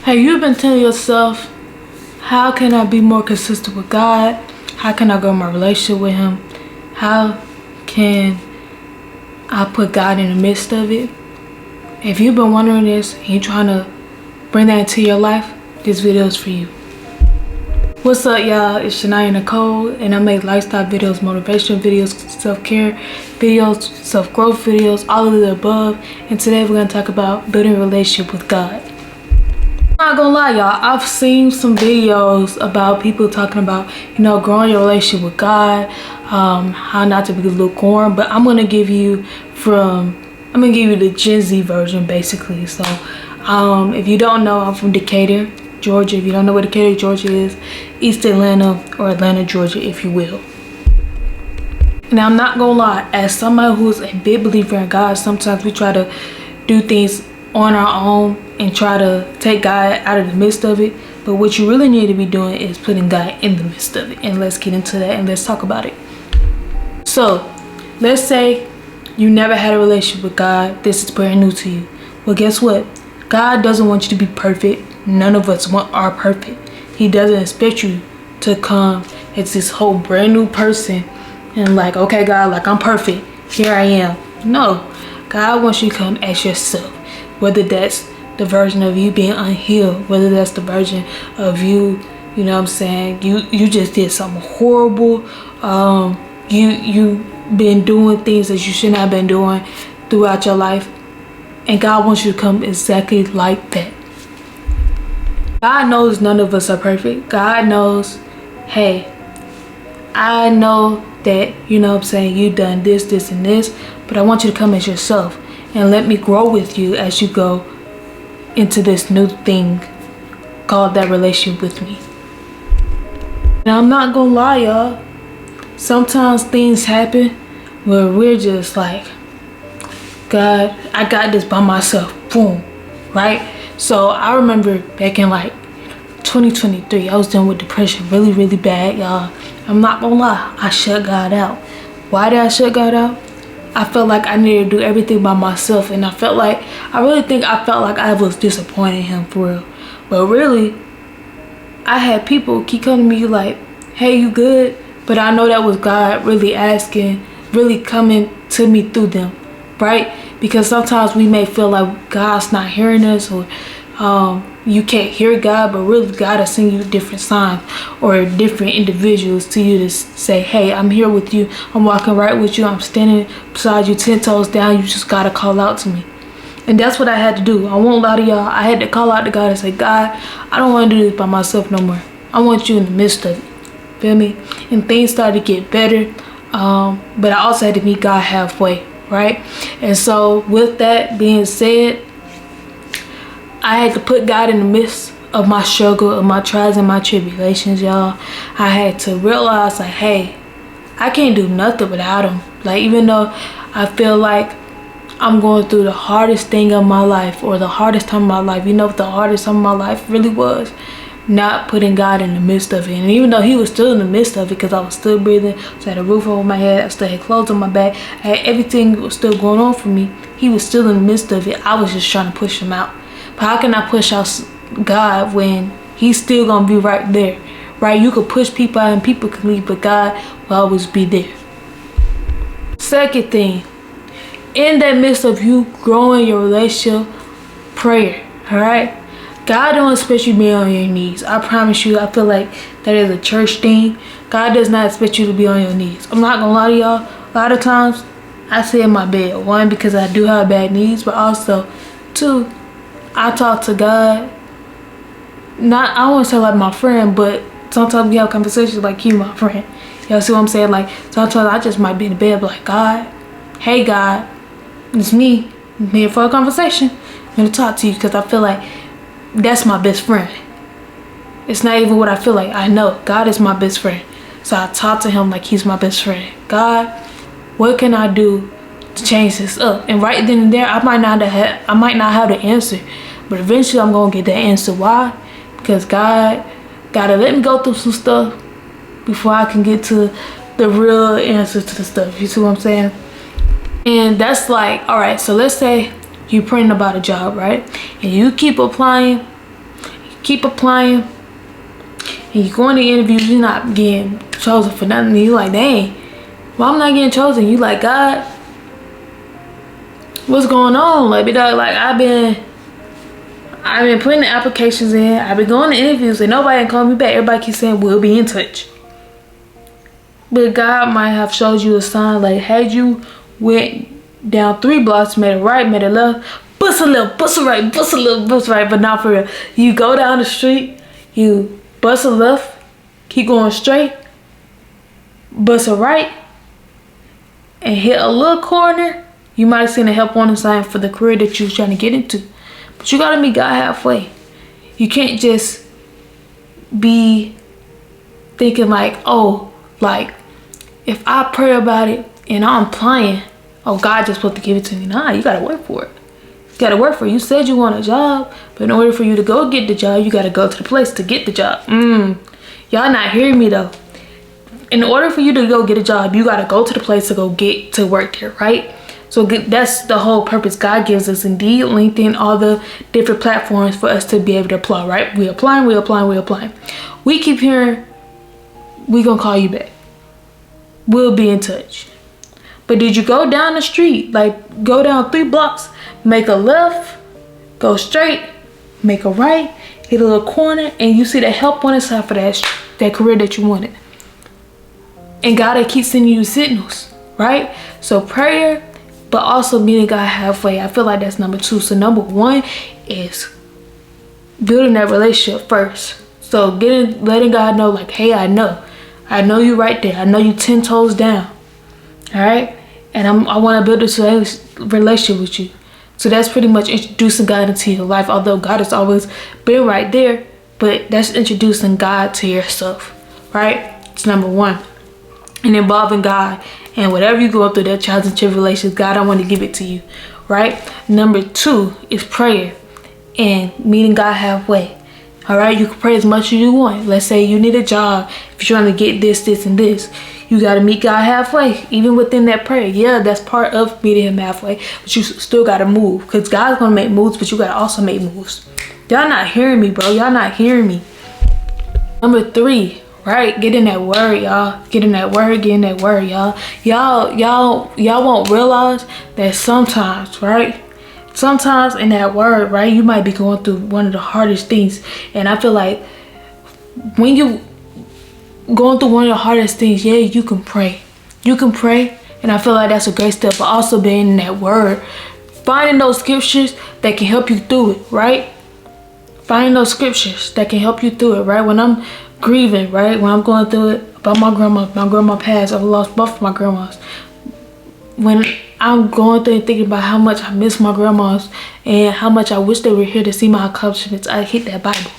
Have you been telling yourself, how can I be more consistent with God? How can I grow my relationship with Him? How can I put God in the midst of it? If you've been wondering this and you're trying to bring that into your life, this video is for you. What's up, y'all? It's janiiiyaniicole, and I make lifestyle videos, motivation videos, self-care videos, self-growth videos, all of the above. And today we're going to talk about building a relationship with God. I'm not gonna lie, y'all, I've seen some videos about people talking about, growing your relationship with God, how not to be lukewarm, but I'm gonna give you the Gen Z version, basically. So if you don't know, I'm from Decatur, Georgia. If you don't know where Decatur, Georgia is, East Atlanta, or Atlanta, Georgia, if you will. Now, I'm not gonna lie, as somebody who's a big believer in God, sometimes we try to do things on our own and try to take God out of the midst of it. But what you really need to be doing is putting God in the midst of it. And let's get into that and let's talk about it. So let's say you never had a relationship with God. This is brand new to you. Well, guess what? God doesn't want you to be perfect. None of us are perfect. He doesn't expect you to come as this whole brand new person and like, okay, God, like I'm perfect. Here I am. No, God wants you to come as yourself. Whether that's the version of you being unhealed, whether that's the version of you, you just did something horrible. You been doing things that you should not have been doing throughout your life. And God wants you to come exactly like that. God knows none of us are perfect. God knows, hey, I know that, you've done this, and this, but I want you to come as yourself. And let me grow with you as you go into this new thing called that relationship with me. And I'm not gonna lie, y'all. Sometimes things happen where we're just like, God, I got this by myself. Boom. Right? So I remember back in 2023, I was dealing with depression really, really bad, y'all. I'm not gonna lie. I shut God out. Why did I shut God out? I felt like I needed to do everything by myself, and I felt like I was disappointing Him for real. But really, I had people keep coming to me like, hey, you good? But I know that was God really asking, really coming to me through them, right? Because sometimes we may feel like God's not hearing us, or you can't hear God, but really God is sending you different signs or different individuals to you to say, hey, I'm here with you. I'm walking right with you. I'm standing beside you 10 toes down. You just got to call out to me. And that's what I had to do. I won't lie to y'all. I had to call out to God and say, God, I don't want to do this by myself no more. I want you in the midst of it. Feel me? And things started to get better. But I also had to meet God halfway, right? And so with that being said, I had to put God in the midst of my struggle, of my trials and my tribulations, y'all. I had to realize, hey, I can't do nothing without Him. Even though I feel like I'm going through the hardest thing of my life, or the hardest time of my life. You know what the hardest time of my life really was? Not putting God in the midst of it. And even though He was still in the midst of it, because I was still breathing, so I had a roof over my head, I still had clothes on my back, I had everything was still going on for me. He was still in the midst of it. I was just trying to push Him out. But how can I push out God when He's still going to be right there, right? You could push people out and people can leave, but God will always be there. Second thing, in that midst of you growing your relationship, prayer, all right? God don't expect you to be on your knees. I promise you, I feel like that is a church thing. God does not expect you to be on your knees. I'm not going to lie to y'all. A lot of times, I sit in my bed. One, because I do have bad knees, but also, two, I talk to God. I don't want to say like my friend, but sometimes we have conversations like you, my friend. Y'all see what I'm saying? Sometimes I just might be in the bed, like, God, hey God, it's me. I'm here for a conversation. I'm going to talk to you because I feel like that's my best friend. It's not even what I feel like. I know God is my best friend. So I talk to Him like He's my best friend. God, what can I do to change this up? And right then and there, I might not have the answer, but eventually I'm gonna get that answer. Why? Because God gotta let me go through some stuff before I can get to the real answer to the stuff. You see what I'm saying? And that's like, all right, so let's say you're praying about a job, right? And you keep applying keep applying, and you go in the interviews, you're not getting chosen for nothing. You like, dang, why I'm not getting chosen? You like, God, what's going on? Like, like I've been putting the applications in. I've been going to interviews and nobody ain't called me back. Everybody keeps saying we'll be in touch. But God might have showed you a sign, like had you went down 3 blocks, made a right, made a left, bust a left, bust a right, bust a left, bust a right, but not for real. You go down the street, you bust a left, keep going straight, bust a right, and hit a little corner, you might have seen a help wanted sign for the career that you was trying to get into. But you gotta meet God halfway. You can't just be thinking like, oh, like if I pray about it and I'm applying, oh, God just supposed to give it to me. Nah, you gotta work for it. You gotta work for it. You said you want a job, but in order for you to go get the job, you gotta go to the place to get the job. Y'all not hearing me though. In order for you to go get a job, you gotta go to the place to go get to work there, right? So that's the whole purpose. God gives us Indeed, LinkedIn, all the different platforms for us to be able to apply, right? We applying. We keep hearing, we gonna call you back. We'll be in touch. But did you go down the street, like go down 3 blocks, make a left, go straight, make a right, hit a little corner, and you see the help on the side for that career that you wanted? And God keeps sending you signals, right? So prayer, but also meeting God halfway. I feel like that's number 2. So number 1 is building that relationship first. So letting God know, like, hey, I know you right there. I know you 10 toes down. All right, and I want to build this relationship with you. So that's pretty much introducing God into your life. Although God has always been right there, but that's introducing God to yourself, right? It's number 1, and involving God and whatever you go through, that trials and tribulations, God, I want to give it to you, right? Number 2 is prayer and meeting God halfway. All right, you can pray as much as you want. Let's say you need a job. If you're trying to get this, and this, you got to meet God halfway, even within that prayer. Yeah, that's part of meeting him halfway, but you still got to move, because God's going to make moves, but you got to also make moves. Y'all not hearing me, bro. Y'all not hearing me. Number 3, right? Get in that word, y'all. Get in that word, y'all. Y'all won't realize that sometimes, right? Sometimes in that word, right, you might be going through one of the hardest things. And I feel like when you going through one of the hardest things, yeah, you can pray. You can pray, and I feel like that's a great step. But also being in that word, finding those scriptures that can help you through it, right? Finding those scriptures that can help you through it, right? When I'm grieving, right, when I'm going through it about my grandma passed. I've lost both of my grandmas. When I'm going through and thinking about how much I miss my grandmas and how much I wish they were here to see my accomplishments, I hit that Bible.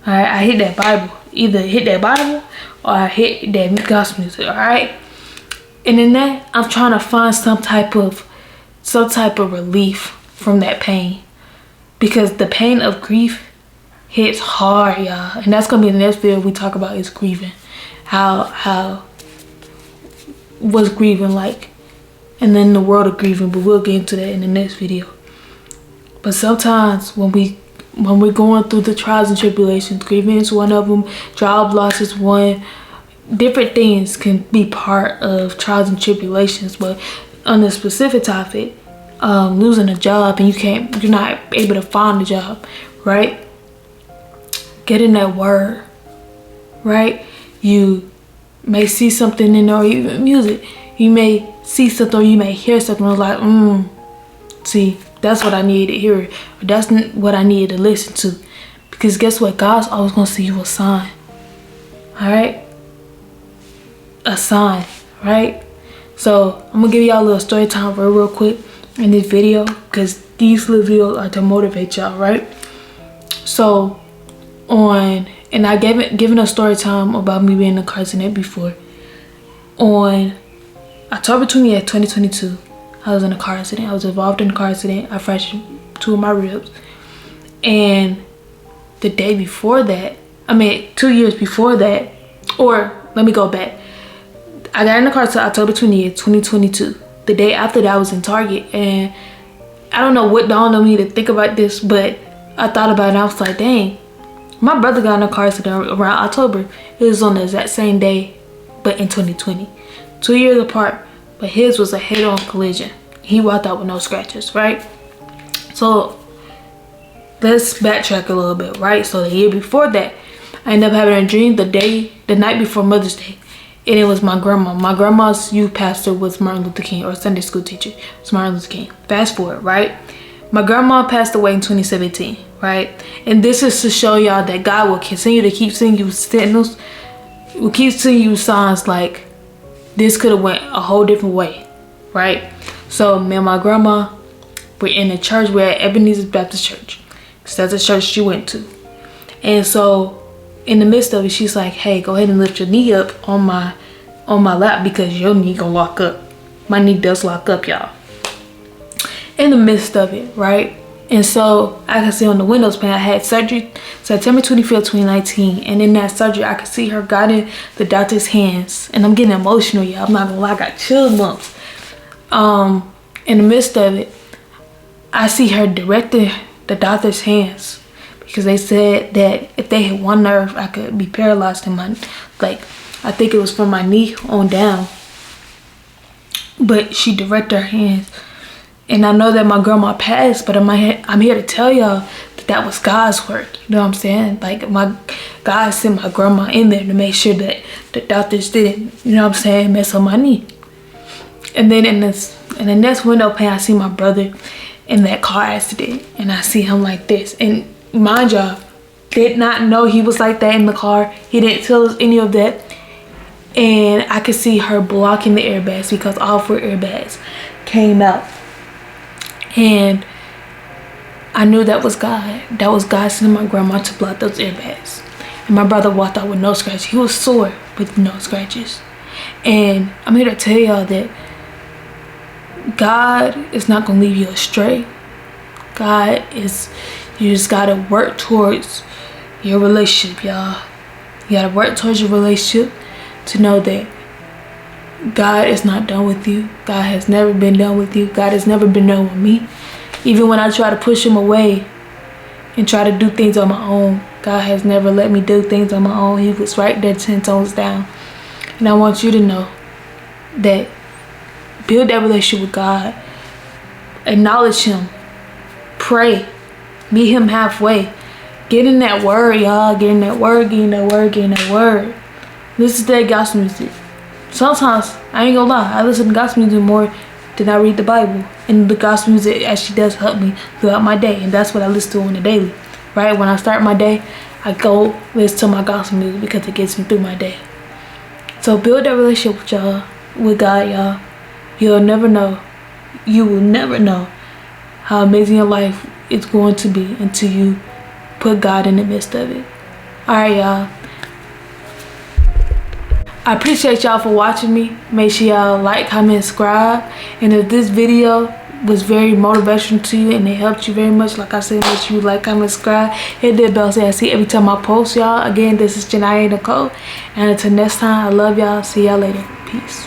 All right, I hit that Bible. Either hit that Bible or I hit that gospel music. All right, and in that, I'm trying to find some type of relief from that pain, because the pain of grief hits hard, y'all. And that's gonna be the next video we talk about, is grieving. How was grieving like, and then the world of grieving, but we'll get into that in the next video. But sometimes when we're going through the trials and tribulations, grieving is one of them, job loss is one, different things can be part of trials and tribulations. But on the specific topic, losing a job and you're not able to find a job, right? Get in that word, right? You may see something in there, or even music. You may see something, or you may hear something like, see, that's what I needed to hear, or that's what I needed to listen to. Because guess what? God's always gonna see you a sign. All right, a sign, right? So I'm gonna give y'all a little story time real quick in this video, because these little videos are to motivate y'all, right? So and I given a story time about me being in a car accident before. On October 28th, 2022, I was in a car accident. I was involved in a car accident. I fractured 2 of my ribs. And the day before that, 2 years before that, or let me go back. I got in the car to October 28th, 2022. The day after that, I was in Target, and I don't know what dawned on me to think about this, but I thought about it and I was like, dang, My brother got in a car accident around October. It was on the exact same day, but in 2020. 2 years apart, but his was a head-on collision. He walked out with no scratches, right? So let's backtrack a little bit, right? So the year before that, I ended up having a dream the night before Mother's Day. And it was my grandma. My grandma's youth pastor was Martin Luther King, or Sunday school teacher was Martin Luther King. Fast forward, right? My grandma passed away in 2017, right? And this is to show y'all that God will continue to keep sending you signals, will keep sending you signs like this could have went a whole different way, right? So me and my grandma were in the church. We're at Ebenezer Baptist Church. So that's the church she went to. And so in the midst of it, she's like, hey, go ahead and lift your knee up on my lap because your knee gonna lock up. My knee does lock up, y'all. In the midst of it, right? And so I can see on the windows pane, I had surgery September 25th, 2019. And in that surgery, I could see her guiding the doctor's hands. And I'm getting emotional, y'all. I'm not gonna lie, I got chill bumps. In the midst of it, I see her directing the doctor's hands because they said that if they hit one nerve, I could be paralyzed in my, like, I think it was from my knee on down. But she directed her hands. And I know that my grandma passed, but I'm here to tell y'all that that was God's work. You know what I'm saying? Like, God sent my grandma in there to make sure that the doctors didn't, you know what I'm saying, mess up my knee. And then in the next window pane, I see my brother in that car accident. And I see him like this. And mind y'all, did not know he was like that in the car. He didn't tell us any of that. And I could see her blocking the airbags because all 4 airbags came out. And I knew that was God. That was God sending my grandma to block those airbags. And my brother walked out with no scratches. He was sore with no scratches. And I'm here to tell y'all that God is not going to leave you astray. You just got to work towards your relationship, y'all. You got to work towards your relationship to know that God is not done with you. God has never been done with you. God has never been done with me. Even when I try to push him away and try to do things on my own, God has never let me do things on my own. He was right there 10 toes down. And I want you to know that build that relationship with God. Acknowledge him. Pray. Meet him halfway. Get in that word, y'all. Get in that word, get in that word, get in that word. Listen to that gospel music. Sometimes, I ain't gonna lie, I listen to gospel music more than I read the Bible. And the gospel music actually does help me throughout my day. And that's what I listen to on the daily. Right? When I start my day, I go listen to my gospel music because it gets me through my day. So build that relationship with y'all, with God, y'all. You'll never know. You will never know how amazing your life is going to be until you put God in the midst of it. Alright, y'all. I appreciate y'all for watching me. Make sure y'all like, comment, subscribe. And if this video was very motivational to you and it helped you very much, like I said, make sure you like, comment, subscribe. Hit that bell so I see every time I post, y'all. Again, this is Janiiiyaniicole. And until next time, I love y'all. See y'all later. Peace.